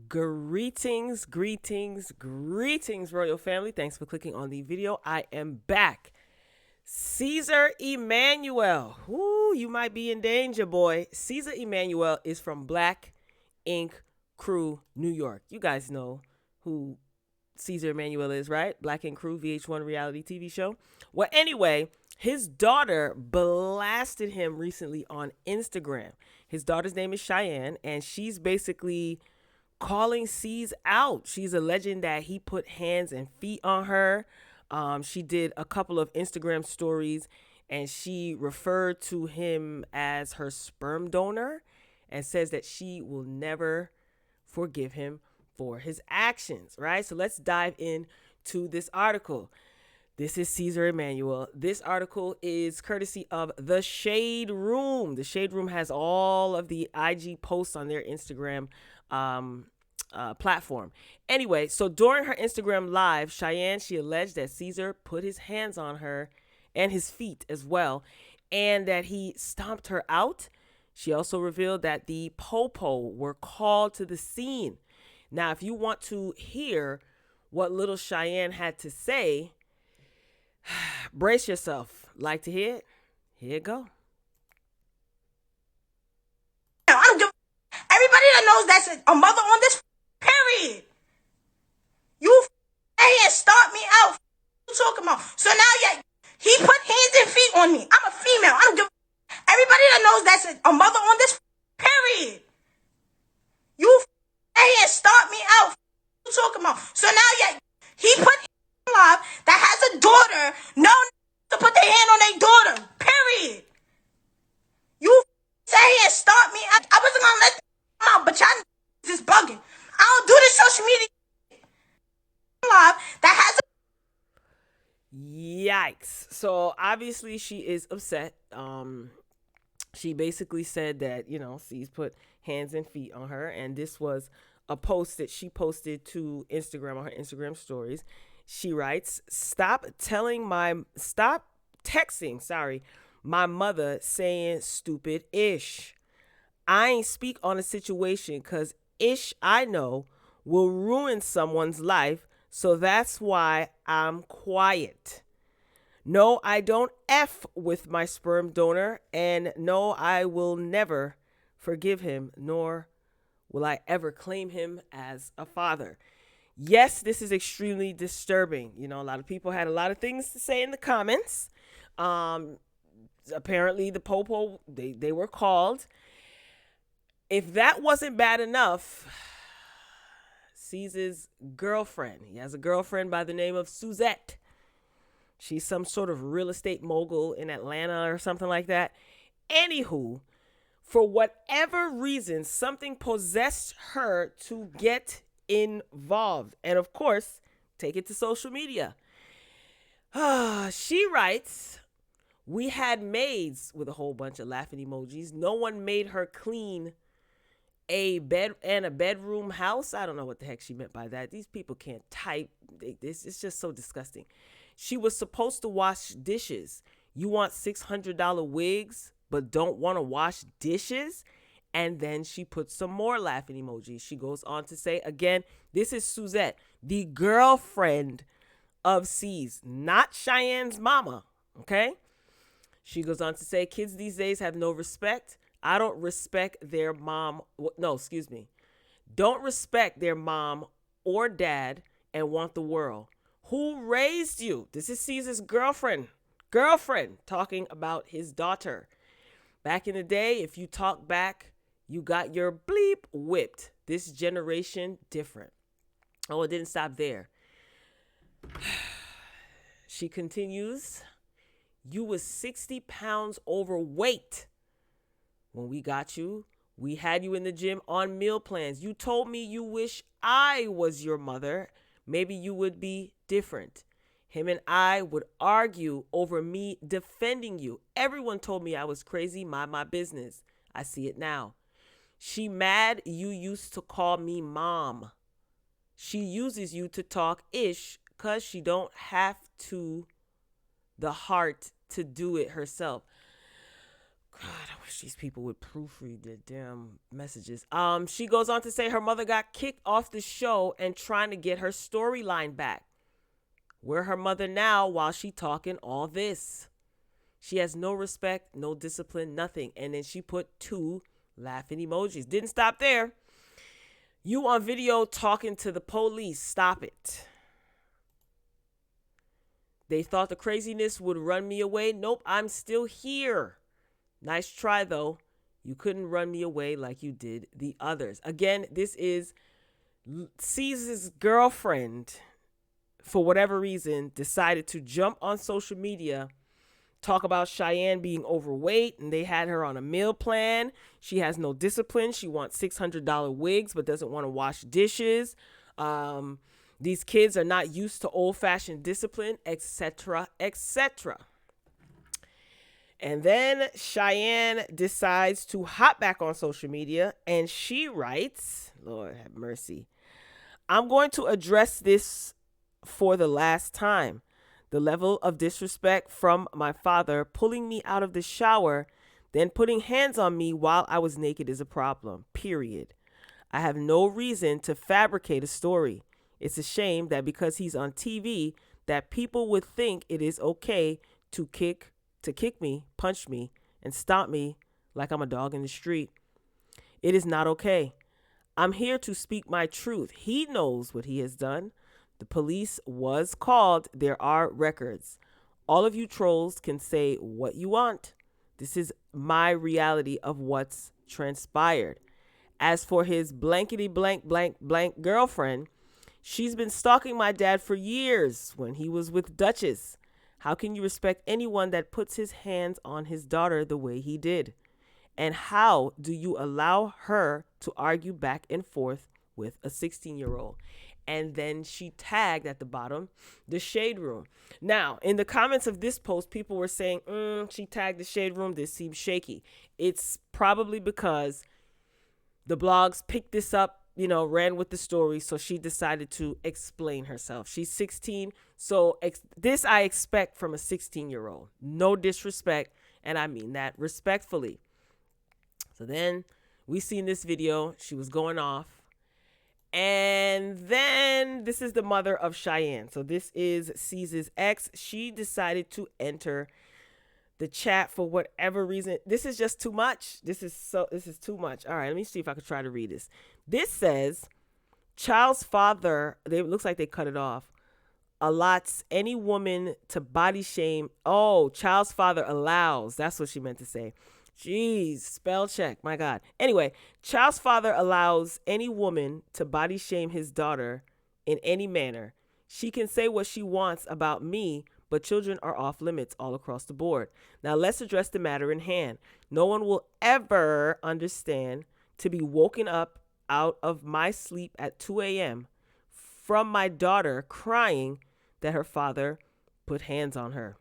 Greetings, royal family. Thanks for clicking on the video. I am back. Caesar Emmanuel. Ooh, you might be in danger, boy. Caesar Emmanuel is from Black Ink Crew, New York. You guys know who Caesar Emmanuel is, right? Black Ink Crew, VH1 reality TV show. Well, anyway, his daughter blasted him recently on Instagram. His daughter's name is Cheyenne, and she's basically calling C's out. She's alleging that he put hands and feet on her. She did a couple of Instagram stories and she referred to him as her sperm donor and says that she will never forgive him for his actions, right? So let's dive into this article. This is Caesar Emmanuel. This article is courtesy of The Shade Room. The Shade Room has all of the IG posts on their Instagram platform. Anyway, so during her Instagram live, Cheyenne, she alleged that Caesar put his hands on her and his feet as well, and that he stomped her out. She also revealed that the Popo were called to the scene. Now, if you want to hear what little Cheyenne had to say, brace yourself. Like to hear it? Here it go. I don't give everybody that knows that's a mother on this period. You here start me out. What you talking about? So now he put hands and feet on me. I'm a female. I don't give everybody that knows that's a mother on this period. You here start me out. What you talking about? So now he put live that has a daughter. No to put their hand on their daughter. Period. You say here start me out. I wasn't gonna let them come out, but y'all is bugging. I don't do this social media live that has Yikes. So obviously she is upset. She basically said that, C's put hands and feet on her, and this was a post that she posted to Instagram on her Instagram stories. She writes, stop texting, my mother saying stupid ish. I ain't speak on a situation cause ish I know will ruin someone's life, so that's why I'm quiet. No, I don't F with my sperm donor, and no, I will never forgive him, nor will I ever claim him as a father. Yes, this is extremely disturbing. A lot of people had a lot of things to say in the comments. Apparently the Popo, they were called. If that wasn't bad enough, Caesar's girlfriend, he has a girlfriend by the name of Suzette. She's some sort of real estate mogul in Atlanta or something like that. Anywho, for whatever reason, something possessed her to get involved. And of course, take it to social media. She writes, we had maids with a whole bunch of laughing emojis. No one made her clean a bed and a bedroom house. I don't know what the heck she meant by that. These people can't type. It's just so disgusting. She was supposed to wash dishes. You want $600 wigs, but don't want to wash dishes? And then she puts some more laughing emojis. She goes on to say, again, this is Suzette, the girlfriend of C's, not Cheyenne's mama, okay? She goes on to say, kids these days have no respect. I don't respect their mom. No, excuse me. Don't respect their mom or dad and want the world. Who raised you? This is Caesar's girlfriend talking about his daughter. Back in the day, if you talk back, you got your bleep whipped. This generation, different. Oh, it didn't stop there. She continues, you was 60 pounds overweight when we got you. We had you in the gym on meal plans. You told me you wish I was your mother. Maybe you would be different. Him and I would argue over me defending you. Everyone told me I was crazy. Mind my business. I see it now. She mad you used to call me mom. She uses you to talk ish because she don't have the heart to do it herself. God, I wish these people would proofread their damn messages. She goes on to say her mother got kicked off the show and trying to get her storyline back. Where her mother now while she talking all this? She has no respect, no discipline, nothing. And then she put 2 laughing emojis. Didn't stop there. You on video talking to the police. Stop it. They thought the craziness would run me away. Nope, I'm still here. Nice try, though. You couldn't run me away like you did the others. Again, this is Caesar's girlfriend, for whatever reason, decided to jump on social media, talk about Cheyenne being overweight, and they had her on a meal plan. She has no discipline. She wants $600 wigs, but doesn't want to wash dishes. These kids are not used to old-fashioned discipline, etc., etc. And then Cheyenne decides to hop back on social media, and she writes, Lord have mercy, I'm going to address this for the last time. The level of disrespect from my father pulling me out of the shower, then putting hands on me while I was naked is a problem, period. I have no reason to fabricate a story. It's a shame that because he's on TV, that people would think it is okay to kick me, punch me, and stomp me like I'm a dog in the street. It is not okay. I'm here to speak my truth. He knows what he has done. The police was called. There are records. All of you trolls can say what you want. This is my reality of what's transpired. As for his blankety blank blank blank girlfriend, she's been stalking my dad for years when he was with Duchess. How can you respect anyone that puts his hands on his daughter the way he did? And how do you allow her to argue back and forth with a 16-year-old? And then she tagged at the bottom the Shade Room. Now, in the comments of this post, people were saying, she tagged the Shade Room. This seems shaky. It's probably because the blogs picked this up, ran with the story. So she decided to explain herself. She's 16. So this I expect from a 16-year-old. No disrespect. And I mean that respectfully. So then we seen this video. She was going off. And then this is the mother of Cheyenne. So this is Caesar's ex. She decided to enter the chat for whatever reason. This is just too much. This is too much. All right, let me see if I can try to read this. This says, child's father, it looks like they cut it off, allots any woman to body shame. Oh, child's father allows. That's what she meant to say. Jeez, spell check. My God. Anyway, child's father allows any woman to body shame his daughter in any manner. She can say what she wants about me, but children are off limits all across the board. Now let's address the matter in hand. No one will ever understand to be woken up out of my sleep at 2 a.m. from my daughter crying that her father put hands on her.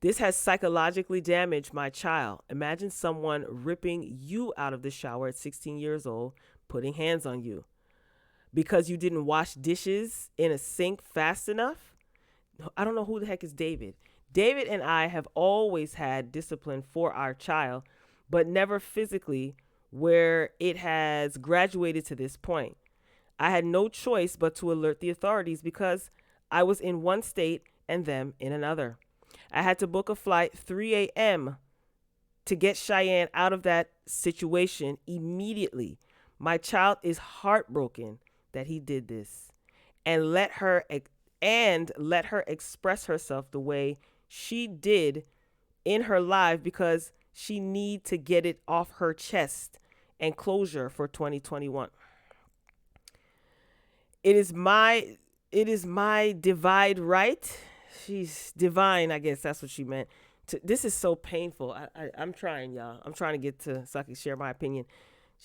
This has psychologically damaged my child. Imagine someone ripping you out of the shower at 16 years old, putting hands on you because you didn't wash dishes in a sink fast enough. I don't know who the heck is David. David and I have always had discipline for our child, but never physically where it has graduated to this point. I had no choice but to alert the authorities because I was in one state and them in another. I had to book a flight 3 a.m. to get Cheyenne out of that situation immediately. My child is heartbroken that he did this and let her express herself the way she did in her live because she need to get it off her chest and closure for 2021. It is my divide right. She's divine, I guess that's what she meant. This is so painful. I'm trying, y'all. I'm trying to get to so I can share my opinion.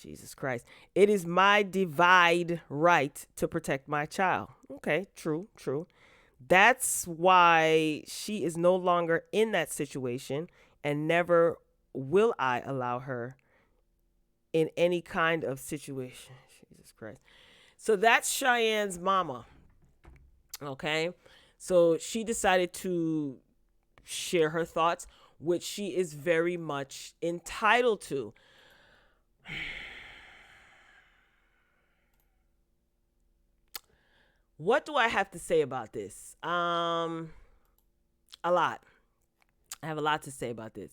Jesus Christ. It is my divide right to protect my child. Okay, true. That's why she is no longer in that situation and never will I allow her in any kind of situation. Jesus Christ. So that's Cheyenne's mama. Okay. So she decided to share her thoughts. which she is very much entitled to. What do I have to say about this? A lot. I have a lot to say about this.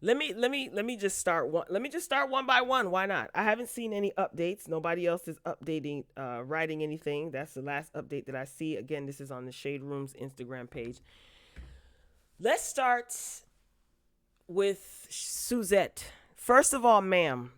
Let me just start one. Let me just start one by one. Why not? I haven't seen any updates. Nobody else is updating, writing anything. That's the last update that I see. Again, this is on the Shade Room's Instagram page. Let's start with Suzette. First of all, ma'am,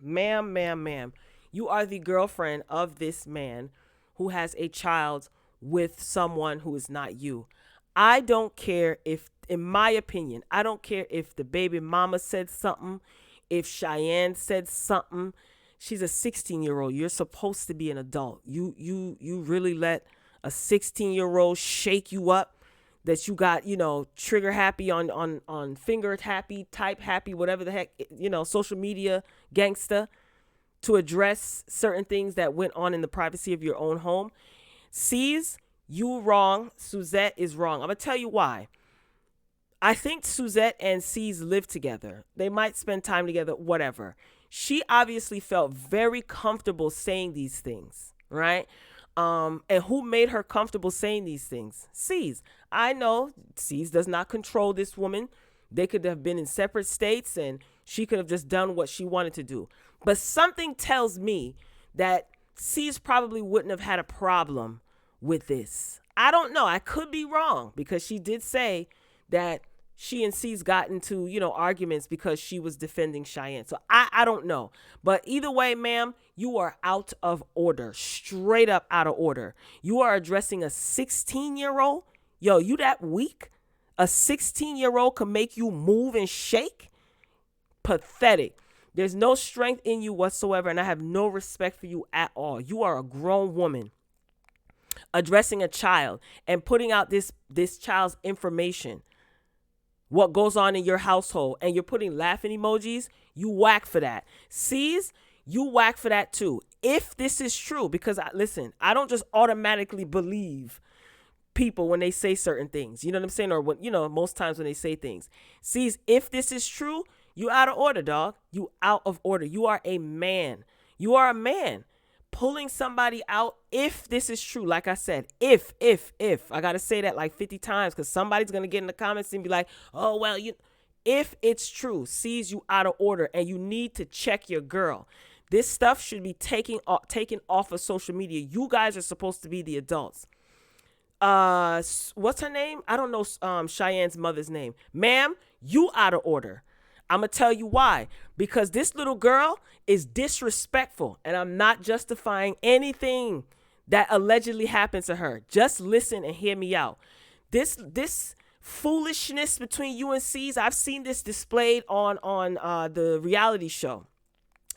you are the girlfriend of this man who has a child with someone who is not you. I don't care if, in my opinion, I don't care if the baby mama said something, if Cheyenne said something. She's a 16-year-old. You're supposed to be an adult. You really let a 16-year-old shake you up that you got, trigger happy on finger happy, type happy, whatever the heck, social media gangsta, to address certain things that went on in the privacy of your own home. C's, you wrong. Suzette is wrong. I'm going to tell you why. I think Suzette and C's live together. They might spend time together, whatever. She obviously felt very comfortable saying these things, right? And who made her comfortable saying these things? C's. I know C's does not control this woman. They could have been in separate states and she could have just done what she wanted to do. But something tells me that C's probably wouldn't have had a problem with this. I don't know. I could be wrong because she did say that she and C's got into, arguments because she was defending Cheyenne. So I don't know. But either way, ma'am, you are out of order. Straight up out of order. You are addressing a 16-year-old. Yo, you that weak? A 16-year-old can make you move and shake? Pathetic. There's no strength in you whatsoever, and I have no respect for you at all. You are a grown woman addressing a child and putting out this child's information, what goes on in your household, and you're putting laughing emojis. You whack for that. C's, you whack for that too. If this is true, because listen, I don't just automatically believe people when they say certain things. You know what I'm saying? Or when, most times when they say things. C's, if this is true, you out of order, dog. You out of order. You are a man. You are a man. Pulling somebody out, if this is true, like I said, if, I got to say that like 50 times because somebody's going to get in the comments and be like, oh, well, if it's true, sees you out of order and you need to check your girl. This stuff should be taken off of social media. You guys are supposed to be the adults. What's her name? I don't know Cheyenne's mother's name. Ma'am, you out of order. I'm going to tell you why. Because this little girl is disrespectful. And I'm not justifying anything that allegedly happened to her. Just listen and hear me out. This foolishness between you and C's, I've seen this displayed on the reality show.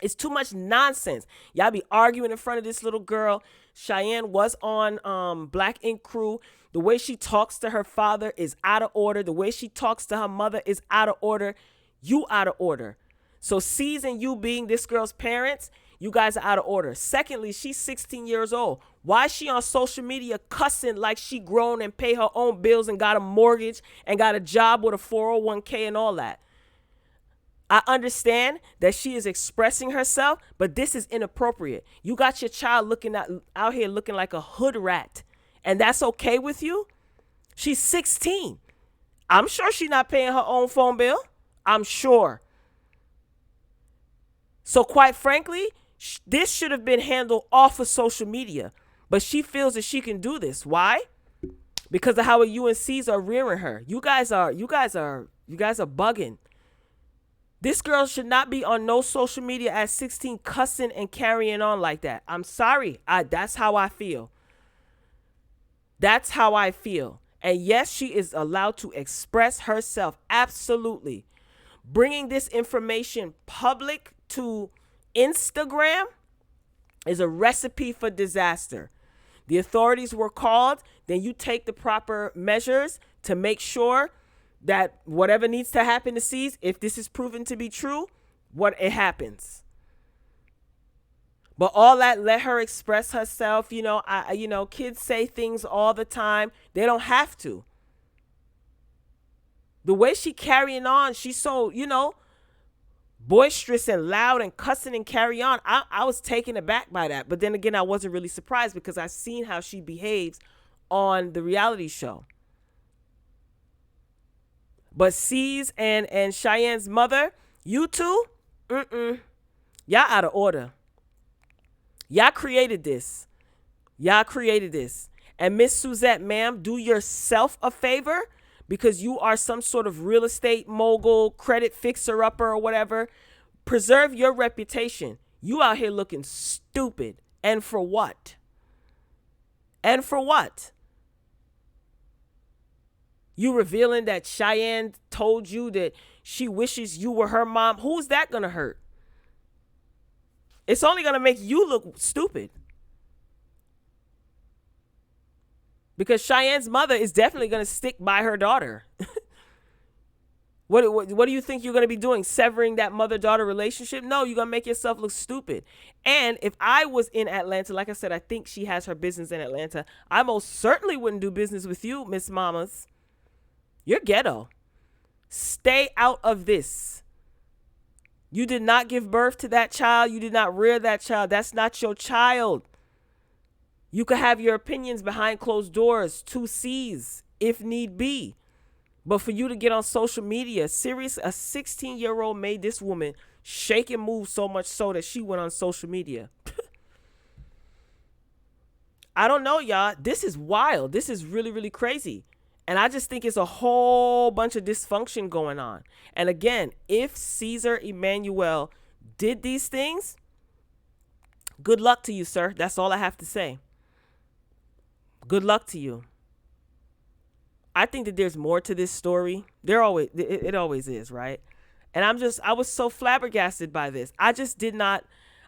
It's too much nonsense. Y'all be arguing in front of this little girl. Cheyenne was on Black Ink Crew. The way she talks to her father is out of order. The way she talks to her mother is out of order. You out of order. So C's and you being this girl's parents, you guys are out of order. Secondly, she's 16 years old. Why is she on social media cussing like she grown and pay her own bills and got a mortgage and got a job with a 401k and all that? I understand that she is expressing herself, but this is inappropriate. You got your child out here looking like a hood rat, and that's okay with you? She's 16. I'm sure she's not paying her own phone bill. I'm sure. So quite frankly, this should have been handled off of social media, but she feels that she can do this. Why? Because of how you and C's are rearing her. You guys are bugging. This girl should not be on no social media at 16 cussing and carrying on like that. I'm sorry. That's how I feel. That's how I feel. And yes, she is allowed to express herself. Absolutely. Bringing this information public to Instagram is a recipe for disaster. The authorities were called. Then you take the proper measures to make sure that whatever needs to happen to C's, if this is proven to be true, it happens. But all that, let her express herself. Kids say things all the time. They don't have to. The way she carrying on, she's so, boisterous and loud and cussing and carry on. I was taken aback by that. But then again, I wasn't really surprised because I've seen how she behaves on the reality show. But C's and Cheyenne's mother, you two, y'all out of order. Y'all created this. And Miss Suzette, ma'am, do yourself a favor, because you are some sort of real estate mogul, credit fixer-upper or whatever. Preserve your reputation. You out here looking stupid. And for what? You revealing that Cheyenne told you that she wishes you were her mom. Who's that going to hurt? It's only going to make you look stupid. Because Cheyenne's mother is definitely going to stick by her daughter. What do you think you're going to be doing? Severing that mother-daughter relationship? No, you're going to make yourself look stupid. And if I was in Atlanta, like I said, I think she has her business in Atlanta. I most certainly wouldn't do business with you, Miss Mamas. You're ghetto. Stay out of this. You did not give birth to that child. You did not rear that child. That's not your child. You could have your opinions behind closed doors, 2 C's, if need be. But for you to get on social media, serious, a 16-year-old made this woman shake and move so much so that she went on social media. I don't know, y'all. This is wild. This is really, really crazy. And I just think it's a whole bunch of dysfunction going on. And again, if Caesar Emmanuel did these things, good luck to you, sir. That's all I have to say. Good luck to you. I think that there's more to this story. It always is, right? And I was so flabbergasted by this. I did not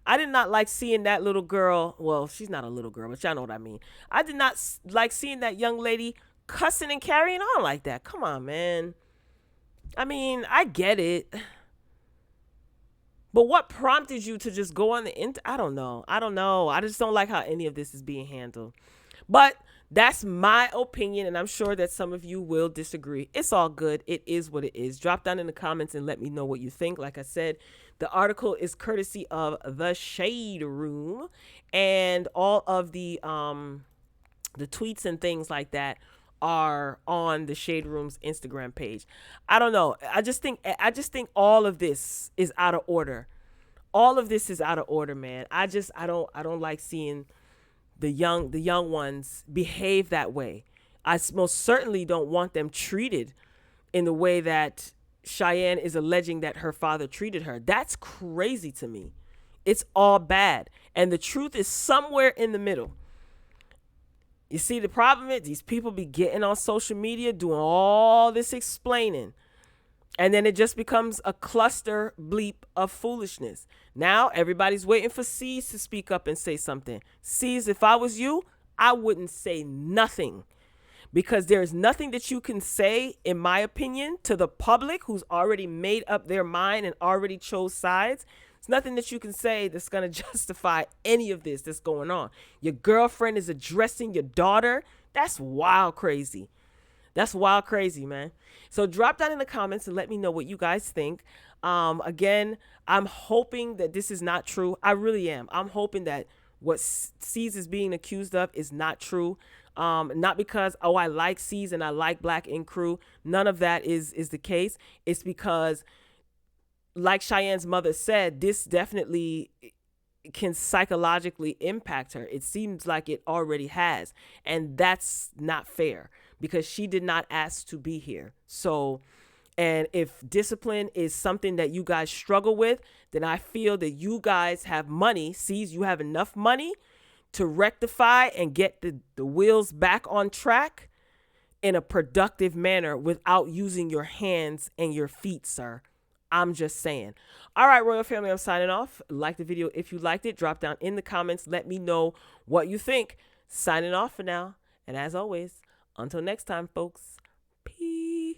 like seeing that little girl. Well, she's not a little girl, but y'all know what I mean. I did not like seeing that young lady cussing and carrying on like that. Come on, man. I mean, I get it. But what prompted you to just go on the internet? I don't know. I just don't like how any of this is being handled. But that's my opinion, and I'm sure that some of you will disagree. It's all good. It is what it is. Drop down in the comments and let me know what you think. Like I said, the article is courtesy of The Shade Room, and all of the tweets and things like that are on the Shade Room's Instagram page. I don't know. I just think all of this is out of order. All of this is out of order, man. I don't like seeing the young ones behave that way. I most certainly don't want them treated in the way that Cheyenne is alleging that her father treated her. That's crazy to me. It's all bad. And the truth is somewhere in the middle. You see, the problem is these people be getting on social media doing all this explaining. And then it just becomes a cluster bleep of foolishness. Now everybody's waiting for C's to speak up and say something. C's, if I was you, I wouldn't say nothing. Because there's nothing that you can say, in my opinion, to the public who's already made up their mind and already chose sides. There's nothing that you can say that's going to justify any of this that's going on. Your girlfriend is addressing your daughter. That's wild crazy. That's wild crazy, man. So drop down in the comments and let me know what you guys think. Again, I'm hoping that this is not true. I really am. I'm hoping that what C's is being accused of is not true. Not because, I like C's and I like Black Ink Crew. None of that is the case. It's because, like Cheyenne's mother said, this definitely can psychologically impact her. It seems like it already has. And that's not fair because she did not ask to be here. So, and if discipline is something that you guys struggle with, then I feel that you guys have money. Sees you have enough money to rectify and get the wheels back on track in a productive manner without using your hands and your feet, sir. I'm just saying. All right, Royal Family, I'm signing off. Like the video if you liked it. Drop down in the comments. Let me know what you think. Signing off for now. And as always, until next time, folks, peace.